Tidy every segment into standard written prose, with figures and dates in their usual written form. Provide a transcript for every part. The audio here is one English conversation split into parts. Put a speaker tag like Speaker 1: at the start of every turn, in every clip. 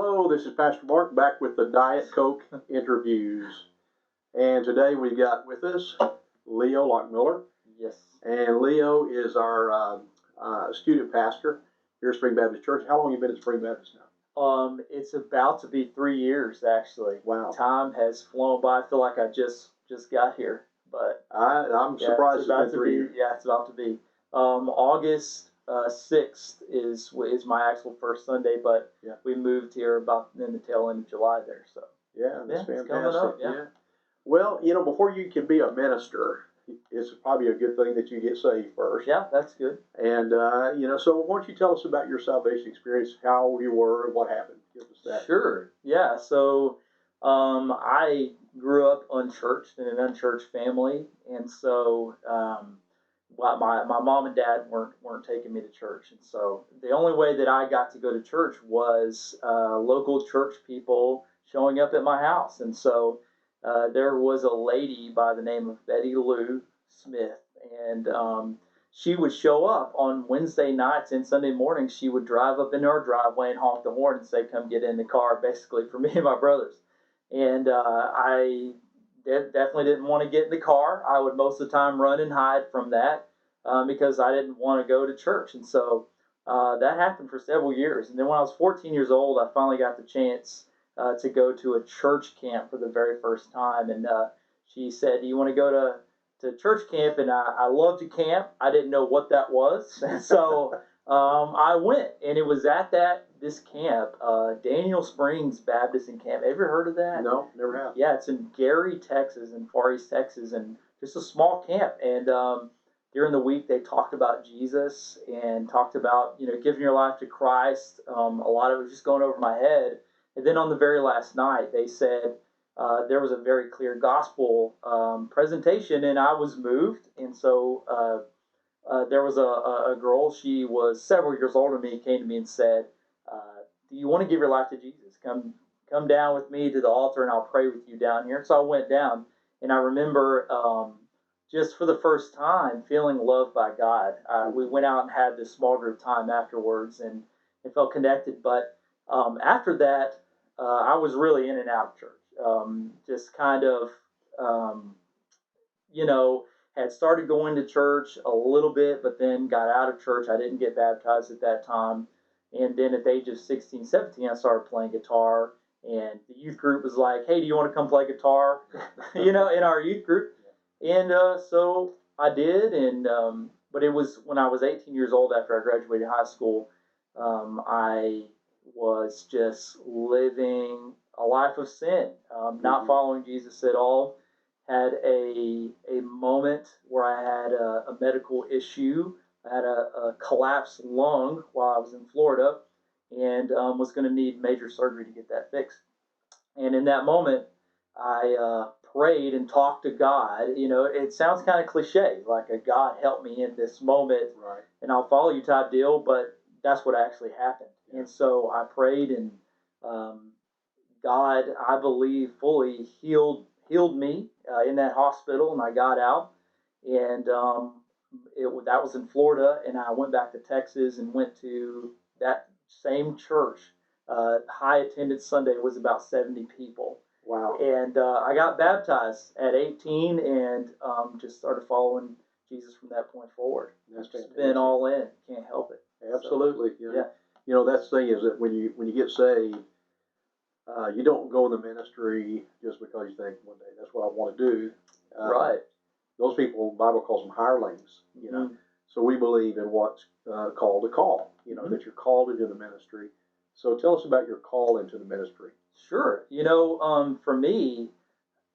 Speaker 1: Hello, this is Pastor Mark back with the Diet Coke interviews. And today we've got with us Leo Loughmiller.
Speaker 2: Yes.
Speaker 1: And Leo is our student pastor here at Spring Baptist Church. How long have you been at Spring Baptist now?
Speaker 2: It's about to be 3 years actually.
Speaker 1: Wow.
Speaker 2: Time has flown by. I feel like I just got here, but
Speaker 1: I'm surprised it's been 3 years.
Speaker 2: Yeah, it's about to be. August 6th is my actual first Sunday, but
Speaker 1: Yeah.
Speaker 2: we moved here about in the tail end of July there. So
Speaker 1: Yeah, that's
Speaker 2: it's
Speaker 1: fantastic.
Speaker 2: coming up. Yeah.
Speaker 1: Well, before you can be a minister, it's probably a good thing that you get saved first.
Speaker 2: Yeah, that's good.
Speaker 1: And, so why don't you tell us about your salvation experience, how old you were, and what happened? Give us that.
Speaker 2: Sure. Yeah. So I grew up unchurched in an unchurched family, and so my mom and dad weren't taking me to church, and so the only way that I got to go to church was local church people showing up at my house, and so there was a lady by the name of Betty Lou Smith, and she would show up on Wednesday nights and Sunday mornings. She would drive up into our driveway and honk the horn and say, "Come get in the car," basically for me and my brothers. And I definitely didn't want to get in the car. I would most of the time run and hide from that because I didn't want to go to church. And so that happened for several years. And then when I was 14 years old, I finally got the chance to go to a church camp for the very first time. And she said, "Do you want to go to church camp?" And I love to camp. I didn't know what that was. So I went, and it was at this camp, Daniel Springs Baptist and Camp. Ever heard of that?
Speaker 1: No, never have.
Speaker 2: Yeah, it's in Gary, Texas, in Far East Texas, and just a small camp. And during the week, they talked about Jesus and talked about giving your life to Christ. A lot of it was just going over my head. And then on the very last night, they said there was a very clear gospel presentation, and I was moved. And so there was a girl. She was several years older than me. Came to me and said, "Do you want to give your life to Jesus? Come down with me to the altar, and I'll pray with you down here." So I went down, and I remember just for the first time feeling loved by God. We went out and had this small group time afterwards, and felt connected. But after that, I was really in and out of church. Just kind of, had started going to church a little bit, but then got out of church. I didn't get baptized at that time. And then at the age of 16, 17, I started playing guitar. And the youth group was like, "Hey, do you want to come play guitar?" In our youth group. And so I did. And but it was when I was 18 years old after I graduated high school. I was just living a life of sin, not following Jesus at all. Had a moment where I had a medical issue. I had a collapsed lung while I was in Florida, and was going to need major surgery to get that fixed. And in that moment, I prayed and talked to God. It sounds kind of cliche, like a "God help me in this moment,
Speaker 1: Right.
Speaker 2: and I'll follow you" type deal, but that's what actually happened.
Speaker 1: Yeah.
Speaker 2: And so I prayed, and God, I believe, fully healed me in that hospital, and I got out, and that was in Florida, and I went back to Texas and went to that same church. High attendance Sunday was about 70 people.
Speaker 1: Wow.
Speaker 2: And I got baptized at 18 and just started following Jesus from that point forward.
Speaker 1: That's fantastic.
Speaker 2: Been all in. Can't help it.
Speaker 1: Absolutely.
Speaker 2: So, yeah.
Speaker 1: That's the thing is that when you get saved, you don't go in the ministry just because you think one day that's what I want to do.
Speaker 2: Right.
Speaker 1: Those people, the Bible calls them hirelings.
Speaker 2: Mm-hmm.
Speaker 1: So we believe in what's called a call. That you're called into the ministry. So tell us about your call into the ministry.
Speaker 2: Sure. For me,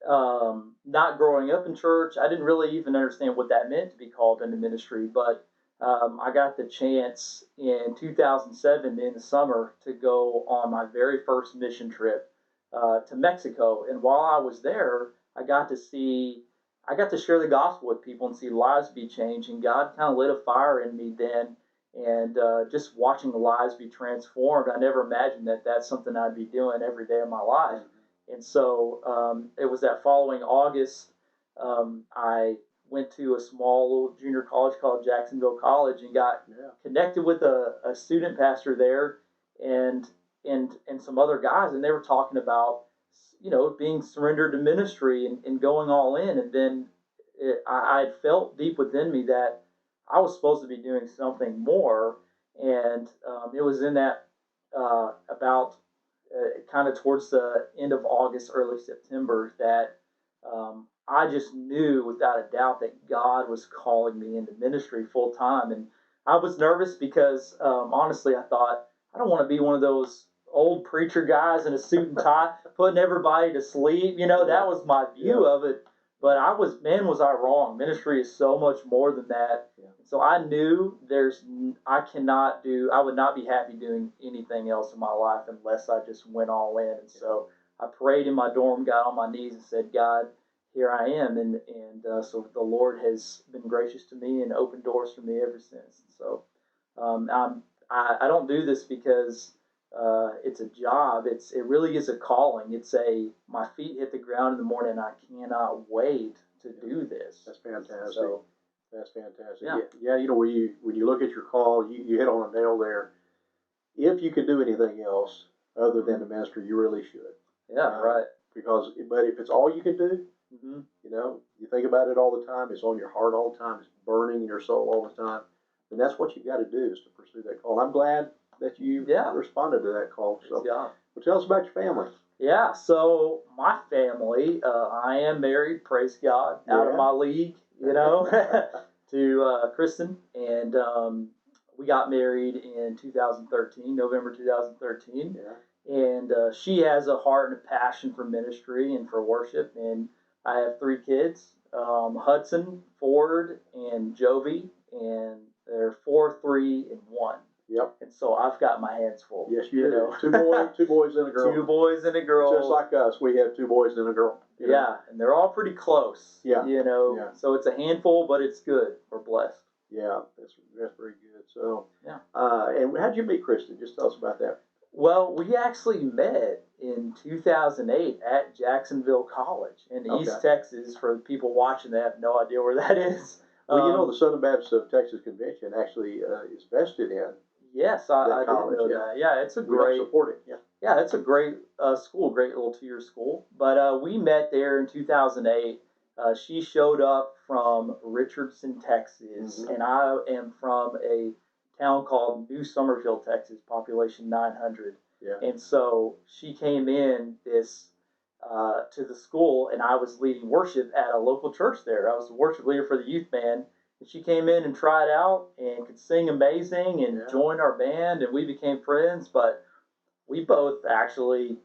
Speaker 2: not growing up in church, I didn't really even understand what that meant to be called into ministry. But I got the chance in 2007 in the summer to go on my very first mission trip to Mexico. And while I was there, I got to share the gospel with people and see lives be changed. And God kind of lit a fire in me then. And just watching the lives be transformed, I never imagined that that's something I'd be doing every day of my life. And so it was that following August, I went to a small junior college called Jacksonville College and got connected with a student pastor there. And and some other guys, and they were talking about, being surrendered to ministry and going all in. And then I had felt deep within me that I was supposed to be doing something more. And it was in that about kind of towards the end of August, early September, that I just knew without a doubt that God was calling me into ministry full time. And I was nervous because honestly, I thought, I don't want to be one of those old preacher guys in a suit and tie putting everybody to sleep. That was my view of it. But man, was I wrong. Ministry is so much more than that.
Speaker 1: Yeah.
Speaker 2: So I knew I would not be happy doing anything else in my life unless I just went all in. And so I prayed in my dorm, got on my knees and said, God, here I am. And so the Lord has been gracious to me and opened doors for me ever since. So I don't do this because it's a job. It really is a calling. My feet hit the ground in the morning, and I cannot wait to do this.
Speaker 1: That's fantastic.
Speaker 2: So,
Speaker 1: that's fantastic.
Speaker 2: Yeah.
Speaker 1: Yeah. When you look at your call, you hit on a nail there. If you could do anything else other than the ministry, you really should.
Speaker 2: Yeah, right.
Speaker 1: But if it's all you can do,
Speaker 2: Mm-hmm.
Speaker 1: you think about it all the time. It's on your heart all the time. It's burning in your soul all the time. And that's what you've got to do, is to pursue that call. I'm glad that you responded to that call. So, well, tell us about your family.
Speaker 2: Yeah, so my family, I am married, praise God, out of my league, to Kristen, and we got married in 2013, November 2013, and she has a heart and a passion for ministry and for worship, and I have 3 kids, Hudson, Ford, and Jovi, and they're 4, 3, and 1.
Speaker 1: Yep.
Speaker 2: And so I've got my hands full.
Speaker 1: Yes, you do. 2 boys and a girl.
Speaker 2: 2 boys and a girl.
Speaker 1: Just like us, we have 2 boys and a girl.
Speaker 2: Yeah, and they're all pretty close.
Speaker 1: Yeah.
Speaker 2: So it's a handful, but it's good. We're blessed.
Speaker 1: Yeah, that's very good. So
Speaker 2: yeah.
Speaker 1: And how'd you meet Kristen? Just tell us about that.
Speaker 2: Well, we actually met in 2008 at Jacksonville College in East Texas. For the people watching that have no idea where that is.
Speaker 1: Well, the Southern Baptist of Texas Convention actually is vested in.
Speaker 2: Yes, I didn't know that. Yeah, it's a great.
Speaker 1: We support it.
Speaker 2: Yeah, it's a great school, great little 2-year school. But we met there in 2008. She showed up from Richardson, Texas, and I am from a town called New Summerfield, Texas, population 900.
Speaker 1: Yeah.
Speaker 2: And so she came in to the school, and I was leading worship at a local church there. I was the worship leader for the youth band. And she came in and tried out and could sing amazing and joined our band, and we became friends. But we both actually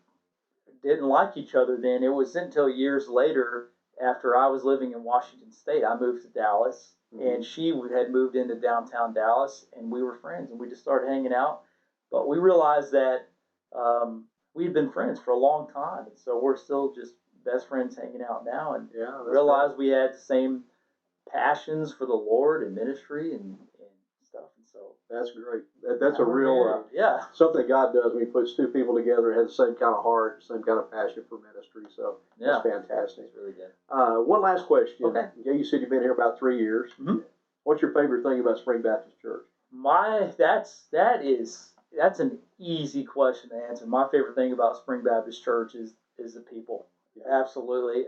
Speaker 2: didn't like each other then. It wasn't until years later, after I was living in Washington State, I moved to Dallas, and she had moved into downtown Dallas, and we were friends, and we just started hanging out. But we realized that we'd been friends for a long time, and so we're still just best friends hanging out now, and realized we had the same passions for the Lord and ministry and stuff. And so
Speaker 1: that's great. That's a real something God does when He puts 2 people together that have the same kind of heart, same kind of passion for ministry. So that's fantastic.
Speaker 2: It's really good.
Speaker 1: One last question.
Speaker 2: Okay.
Speaker 1: Yeah, you said you've been here about 3 years.
Speaker 2: Mm-hmm.
Speaker 1: What's your favorite thing about Spring Baptist Church?
Speaker 2: That's an easy question to answer. My favorite thing about Spring Baptist Church is the people. Yeah. Absolutely.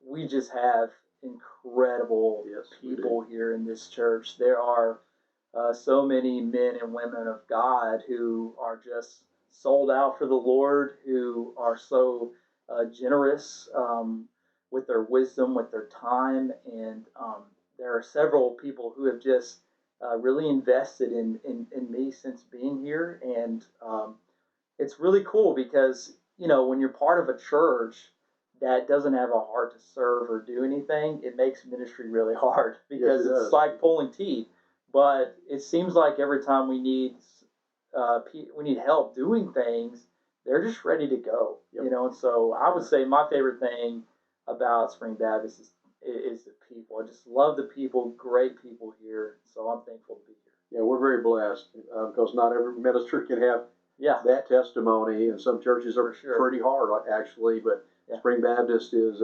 Speaker 2: We just have incredible people here in this church. There are so many men and women of God who are just sold out for the Lord, who are so generous with their wisdom, with their time, and there are several people who have just really invested in me since being here, and it's really cool because when you're part of a church that doesn't have a heart to serve or do anything, it makes ministry really hard because it's like pulling teeth. But it seems like every time we need help doing things, they're just ready to go. And so I would say my favorite thing about Spring Baptist is the people. I just love the people, great people here. So I'm thankful to be here.
Speaker 1: Yeah, we're very blessed because not every minister can have that testimony, and some churches are pretty hard actually, but Spring Baptist is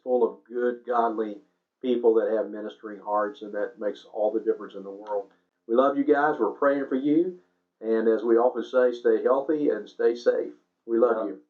Speaker 1: full of good, godly people that have ministering hearts, and that makes all the difference in the world. We love you guys. We're praying for you, And as we often say, stay healthy and stay safe. We love you.